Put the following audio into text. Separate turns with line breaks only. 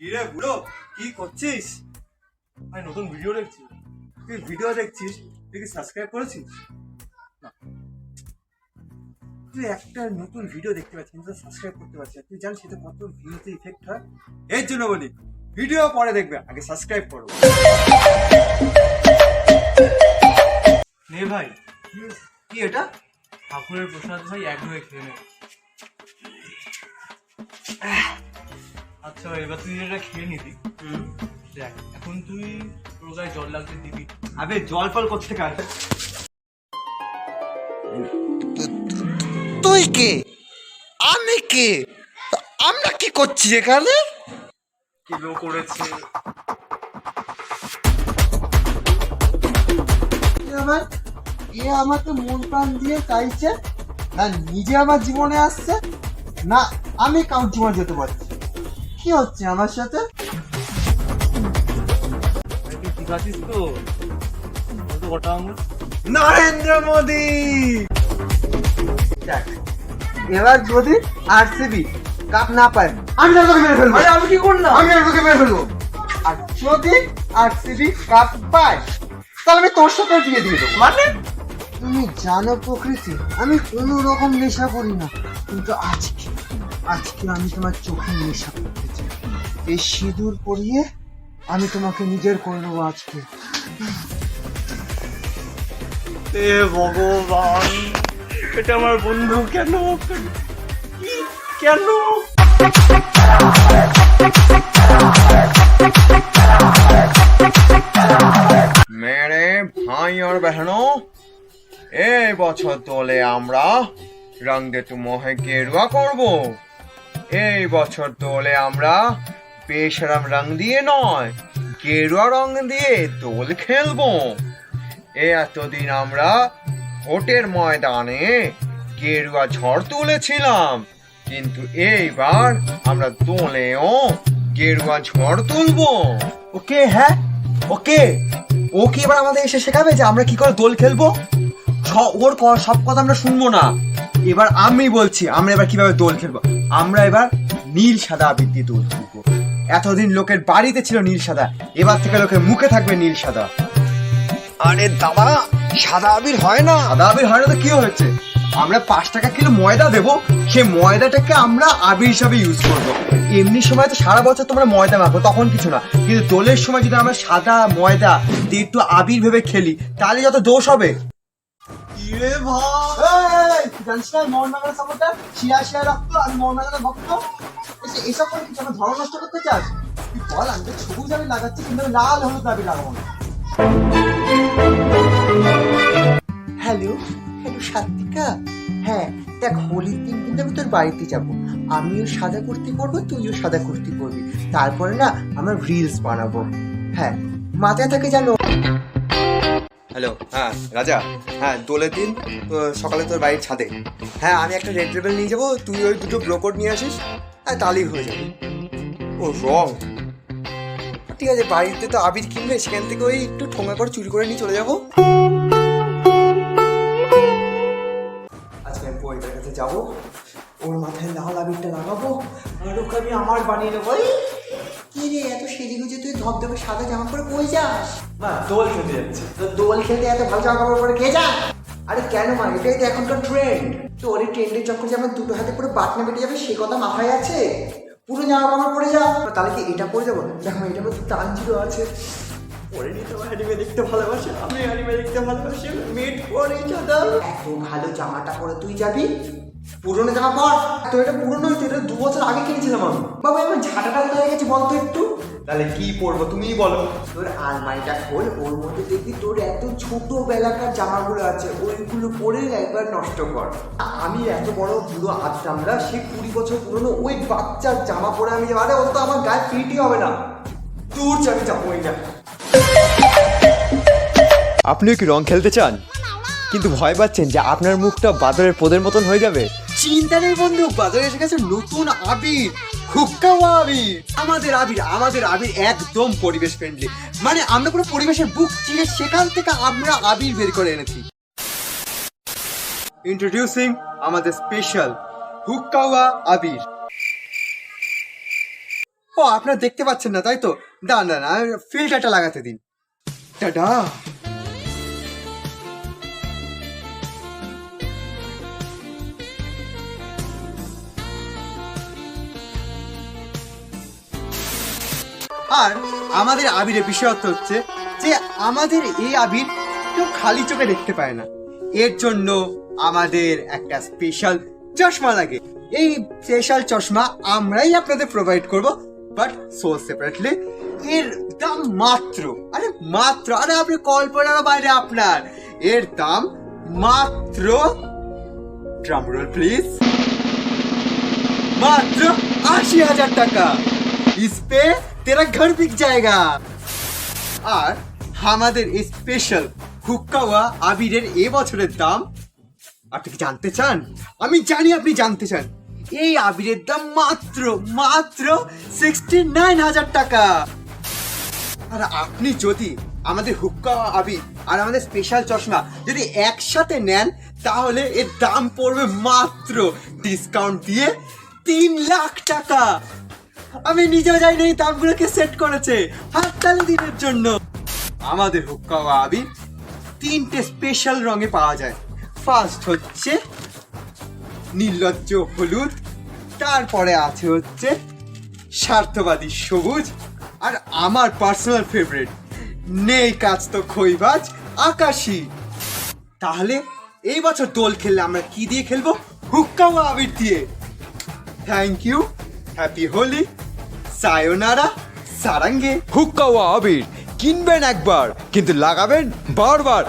কিরে বুড়ো, কি করছিস? আমি নতুন ভিডিও দেখছি। তুই ভিডিও দেখছিস, তুই কি সাবস্ক্রাইব করেছিস? না। তুই একটা নতুন ভিডিও দেখতে পাচ্ছিস কিন্তু সাবস্ক্রাইব করতে পারছিস না। তুই জানিস সেটা কত ভিউতে ইফেক্ট হয়? এর জন্য বলি ভিডিও পরে দেখবে, আগে সাবস্ক্রাইব করো। নে ভাই, কি এটা?
ঠাকুরের প্রসাদ ভাই এক ঢোকে খেয়ে নে। আচ্ছা ভাই, এবার তুই এটা খেয়ে নিবি। দেখ, এখন তুই তোর গায়ে জল লাগতে দিবি।
আবে জল ফল করতে কাজ।
তুই কে? আমি কে? আমরা কি করছি এখানে?
কিলো করেছে।
আমাকে মন প্রাণ দিয়ে চাইছে না, নিজে আমার জীবনে আসছে না, আমি কাউর জীবনে যেতে পারছি। কি হচ্ছে আমার সাথে?
ভাই তুই ঠিক আছিস তো? বল তো কটা আঙুল?
নরেন্দ্র মোদী।
দেখ, এবার যদি আরসিবি কাপ না পায় আমি তোকে মেরে ফেলবো।
আমি কি করলাম?
আমি তোকে মেরে ফেলবো। আর যদি আরসিবি কাপ পায় তাহলে আমি তোর সাথে বিয়ে দিয়ে দেবো।
মানে
তুমি জানো প্রকৃতি, আমি কোনো রকম নেশা করি না, কিন্তু আজকে আমি তোমার চোখে নেশা করতে চাই। এই সিঁদুর পরিয়ে আমি তোমাকে নিজের করে নেবো আজকে।
এ ভগবান, এটা আমার বন্ধু কেন? কি কেন?
मेरे भाई और बहनों, এই বছর দোলে আমরা রং দে তুমোহে গেরুয়া করব। এই বছর দোলে আমরা বেশরম রং দিয়ে নয়, গেরুয়া রং দিয়ে দোল খেলবো। এতদিন আমরা ভোটের ময়দানে গেরুয়া ঝড় তুলেছিলাম, কিন্তু এইবার আমরা দোলেও গেরুয়া ঝড় তুলবো।
ওকে, হ্যাঁ ওকে। ও কি এবার আমাদের এসে শেখাবে যে আমরা কি করে দোল খেলবো? ওর সব কথা আমরা শুনবো না। এবার আমি বলছি আমরা এবার কিভাবে দোল খেলবো। আমরা এবার নীল সাদা আবির দিয়ে দোল খেলবো। এতদিন লোকের বাড়িতে ছিল নীল সাদা, এবার থেকে লোকের মুখে থাকবে নীল সাদা।
আরে দাদা, সাদা আবির হয় না।
সাদা আবির হয় না তো কি হয়েছে? আমরা 5 টাকা কিলো ময়দা দেবো, সে ময়দাটাকে আমরা আবির হিসাবে ইউজ করবো। এমনি সময় তো সারা বছর তোমরা ময়দা মাখো, তখন কিছু না, কিন্তু দোলের সময় যদি আমরা সাদা ময়দা দিয়ে একটু আবির ভেবে খেলি তাহলে যত দোষ হবে।
কিরে ভাই,
জানিস না মোহনবাগানের সাপোর্টার, শিয়া রক্ত, আমি মোহনবাগানের ভক্ত। এসব করে কিছু আমার ধর্ম নষ্ট করতে চাস? তুই বল, আমি তো সবুজ আবির লাগাচ্ছি, কিন্তু আমি লাল হলুদ আবির লাগাবো না। হ্যালো সাত্বিকা, হ্যাঁ দেখ, হোলির দিন কিন্তু আমি তোর বাড়িতে যাবো। আমিও সাদা কুর্তি পরবো, তুইও সাদা কুর্তি পরবি, তারপরে না আমরা রিলস বানাবো। হ্যাঁ, মাথায় থাকে জানো।
হ্যালো, হ্যাঁ রাজা, হ্যাঁ দোলের দিন সকালে তোর বাড়ির ছাদে। হ্যাঁ, আমি একটা রেড লেবেল নিয়ে যাবো, তুই ওই দুটো ব্রোকোড নিয়ে আসিস, হ্যাঁ তাহলেই হয়ে যাবে। ও রং, ঠিক আছে, বাড়িতে তো আবির কিনবে, সেখান থেকে ওই একটু ঠোঙা করে চুরি করে নিয়ে চলে যাবো।
আজকে আমি পরিটার কাছে যাবো, ওর মাথায় লাল আবিরটা লাগাবো, আর ওকে আমি আমার বানিয়ে নেবো। কি রে, এত সেজে গুজে তুই ধবধবে সাদা জামা পরে কই যাস?
না দোল খেতে যাচ্ছে।
তো দোল খেলতে এত ভালো জামা কাপড় পরে কে যাস? আরে কেন মা, এটাই তো এখনকার ট্রেন্ড। তো ওর ট্রেন্ডের চক্করে যে আমার দুটো হাতে পুরো বাটনা বেটে যাবে সে কথা মাথায় আছে? পুরো জামা কাপড় পরে যা। তাহলে কি এটা পরে যাবো? দেখো এটা মধ্যে তানজিরও আছে।
পরে নিতে অ্যানিমে দেখতে ভালোবাসে, আমি অ্যানিমে দেখতে ভালোবাসি, মিট করে চাঁদা।
এত ভালো জামাটা পরে তুই যাবি? পুরনো জামা পর। তো এটা পুরনো হয়েছে, এটা 2 বছর আগে কিনেছিলাম আমি। বাবা আমার ঝাঁটাটা হয়ে গেছে, বলতো একটু।
তাহলে কি পরবো তুমিই বলো।
তোর আলমারিটা খোল, ওর মধ্যে দেখবি তোর এত ছোটবেলাকার জামাগুলো আছে, ওইগুলো পরে একবার নষ্ট কর। আমি এত বড় বুড়ো আজরামরা, সে 20 বছর পুরনো ওই বাচ্চার জামা পরে আমি যাবো? আরে ও তো আমার গায়ে ফিটই হবে না। দূর আমি যাবোই না।
আপনিও কি রং খেলতে চান, কিন্তু ভয় পাচ্ছেন যে আপনার মুখটা বাদরের পোদের মতন হয়ে যাবে?
চিন্তা নেই বন্ধু, বাজারে এসে গেছে নতুন আবির, হুক্কাওয়া আবির। আমাদের আবির একদম পরিবেশ ফ্রেন্ডলি, মানে আমরা পুরো পরিবেশের বুক চিরে সেখান থেকে আমরা আবির বের করে এনেছি।
ইন্ট্রোডিউসিং আমাদের স্পেশাল হুক্কাওয়া আবির।
ও আপনারা দেখতে পাচ্ছেন না তাই তো, দাঁড়ান ফিল্টারটা লাগাতে দিন। টাটা। আর আমাদের আবিরের বিশেষত্ব হচ্ছে যে আমাদের এই আবির কেউ খালি চোখে দেখতে পায় না, এর জন্য আমাদের একটা স্পেশাল চশমা লাগে। এই স্পেশাল চশমা আমরাই আপনাদের প্রোভাইড করব, বাট সো সেপারেটলি। এর দাম মাত্র, আরে আপনি কল্পনার বাইরে আপনার, এর দাম মাত্র, ড্রাম রোল প্লিজ, মাত্র 80,000 টাকা। ইসপে তেরা ঘর বিক জায়গা। আর আমাদের এই স্পেশাল হুক্কাওয়া আবিরের এবছরের দাম আপনি কি জানতে চান? আমি জানি আপনি জানতে চান। এই আবিরের দাম মাত্র 69,000 টাকা। আর আপনি যদি আমাদের হুক্কা আবির আর আমাদের স্পেশাল চশমা যদি একসাথে নেন, তাহলে এর দাম পড়বে মাত্র ডিসকাউন্ট দিয়ে 3 লাখ টাকা। আমি নিজেও জানি না এই দামগুলোকে সেট করেছে, হাততালি দিনের জন্য। আমাদের হুক্কা আবির 3টে স্পেশাল রঙে পাওয়া যায়। ফার্স্ট হচ্ছে নির্লজ্জ হলুদ, তারপরে আছে হচ্ছে স্বার্থবাদী সবুজ, আর আমার পার্সোনাল ফেভারিট নেই কাজ তো খইবাজ আকাশী। তাহলে এই বছর দোল খেললে আমরা কি দিয়ে খেলবো? হুক্কা ও আবির দিয়ে। Thank you, happy Holi, সায়োনারা, সারাঙ্গে।
Hookah ও আবির কিনবেন একবার কিন্তু লাগাবেন বারবার।